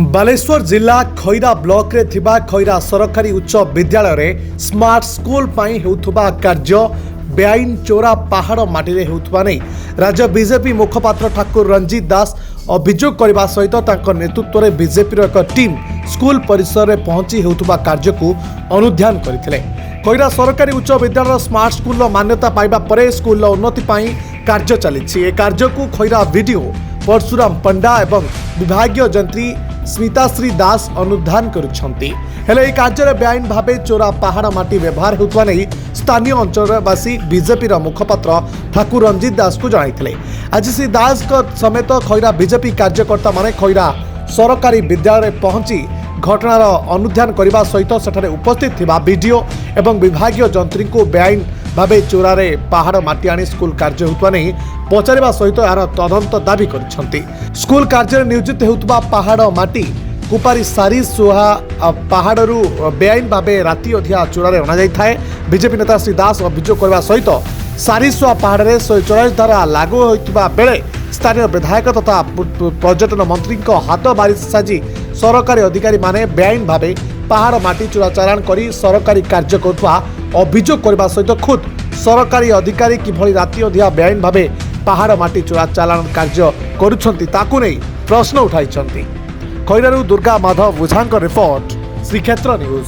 बालेश्वर जिला खैरा ब्लॉक रे थिबा खैरा सरकारी उच्च विद्यालय रे स्मार्ट स्कूल पाई हेउथुबा कार्य बेआईन चोरा पहाड़ माटी रे हेउथुबा नै राज्य बीजेपी मुखपात्र ठाकुर रंजीत दास अभियोग करने सहित तांको नेतृत्व में बीजेपी एक टीम स्कूल परिसर में पहुंची हेउथुबा कार्य को अनुध्यान करथिले। खैरा सरकारी उच्च विद्यालय स्मार्ट स्कूल मान्यता पाइबा परे स्कूल उन्नति पाई कार्य चली। कार्य को खैरा वीडियो परशुराम पंडा एवं विभागीय जंत्री स्मिताश्री दास अनुधान करुछंती। हेले कार्य बेआईन भावे चोरा पहाड़ माटी व्यवहार होता नहीं स्थानीय अंचलवासी बीजेपी मुखपात्र ठाकुर रंजीत दास को जणाइथिले। आज श्री दास समेत खैरा बीजेपी कार्यकर्ता माने खैरा सरकारी विद्यालय पहुंची घटनार अनुध्यान करने सहित सेठारे उपस्थित थिबा बीडीओ एवं विभागीय जंत्री को बेआईन भावे चोरारे पहाड़ माटी आनी स्कूल कार्य होता नहीं पचारिबा सहित यार तदंत दाबी करिसेंती। स्कूल कार्य नियोजित होता पहाड़ माटी कुपारी सारी सुहा पहाड़ू बेआईन भावे राति अधिया चोरारे अणा जाए। बीजेपी नेता श्री दास अभियोग करने सहित सारीसुआ पहाड़ में 144 धारा लागू होता बेले स्थानीय विधायक तथा पर्यटन मंत्री हाथ बारी साजी सरकारी अधिकारी माने बेआईन भावे पहाड़ माटी चोरा चालाण करी सरकारी कार्य करुवा अभियोग करने सहित खुद सरकारी अधिकारी किभली राति अधिया बेआईन भावे पहाड़ माटी चोरा चालाण कार्य करुछंती ताकू नै प्रश्न उठाइछंती। खैरारू दुर्गा माधव बुझांक रिपोर्ट श्रीक्षेत्र न्यूज।